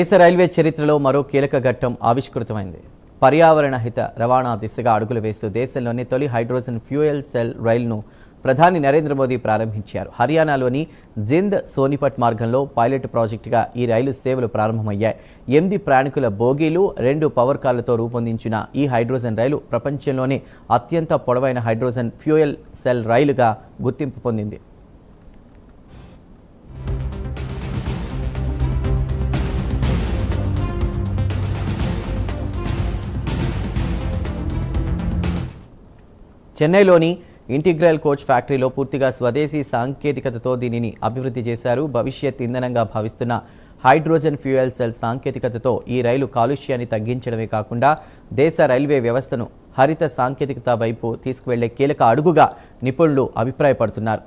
దేశ రైల్వే చరిత్రలో మరో కీలక ఘట్టం ఆవిష్కృతమైంది. పర్యావరణ హిత రవాణా దిశగా అడుగులు వేస్తూ దేశంలోని తొలి హైడ్రోజన్ ఫ్యూయల్ సెల్ రైలును ప్రధాని నరేంద్ర మోదీ ప్రారంభించారు. హర్యానాలోని జింద్ సోనిపట్ మార్గంలో పైలట్ ప్రాజెక్టుగా ఈ రైలు సేవలు ప్రారంభమయ్యాయి. 8 ప్రయాణికుల బోగీలు 2 పవర్ కార్లతో రూపొందించిన ఈ హైడ్రోజన్ రైలు ప్రపంచంలోనే అత్యంత పొడవైన హైడ్రోజన్ ఫ్యూయల్ సెల్ రైలుగా గుర్తింపు పొందింది. చెన్నైలోని ఇంటిగ్రల్ కోచ్ ఫ్యాక్టరీలో పూర్తిగా స్వదేశీ సాంకేతికతతో దీనిని అభివృద్ధి చేశారు. భవిష్యత్ ఇంధనంగా భావిస్తున్న హైడ్రోజన్ ఫ్యూయల్ సెల్ సాంకేతికతతో ఈ రైలు కాలుష్యాన్ని తగ్గించడమే కాకుండా దేశ రైల్వే వ్యవస్థను హరిత సాంకేతికత వైపు తీసుకువెళ్లే కీలక అడుగుగా నిపుణులు అభిప్రాయపడుతున్నారు.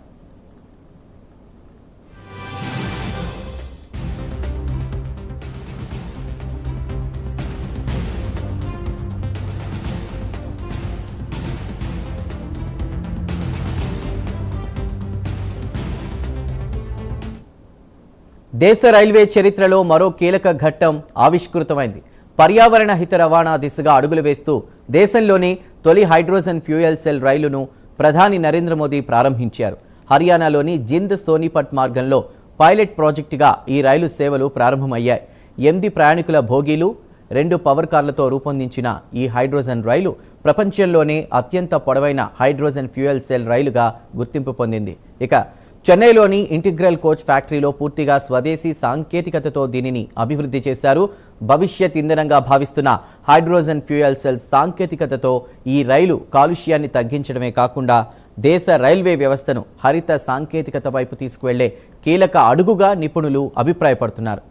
దేశ రైల్వే చరిత్రలో మరో కీలక ఘట్టం ఆవిష్కృతమైంది. పర్యావరణ హిత రవాణా దిశగా అడుగులు వేస్తూ దేశంలోని తొలి హైడ్రోజన్ ఫ్యూయల్ సెల్ రైలును ప్రధాని నరేంద్ర మోదీ ప్రారంభించారు. హర్యానాలోని జింద్ సోనిపట్ మార్గంలో పైలట్ ప్రాజెక్టుగా ఈ రైలు సేవలు ప్రారంభమయ్యాయి. 8 ప్రయాణికుల బోగీలు 2 పవర్ కార్లతో రూపొందించిన ఈ హైడ్రోజన్ రైలు ప్రపంచంలోనే అత్యంత పొడవైన హైడ్రోజన్ ఫ్యూయల్ సెల్ రైలుగా గుర్తింపు పొందింది. ఇక చెన్నైలోని ఇంటిగ్రల్ కోచ్ ఫ్యాక్టరీలో పూర్తిగా స్వదేశీ సాంకేతికతతో దీనిని అభివృద్ధి చేశారు. భవిష్యత్ ఇంధనంగా భావిస్తున్న హైడ్రోజన్ ఫ్యూయల్ సెల్ సాంకేతికతతో ఈ రైలు కాలుష్యాన్ని తగ్గించడమే కాకుండా దేశ రైల్వే వ్యవస్థను హరిత సాంకేతికత వైపు తీసుకువెళ్లే కీలక అడుగుగా నిపుణులు అభిప్రాయపడుతున్నారు.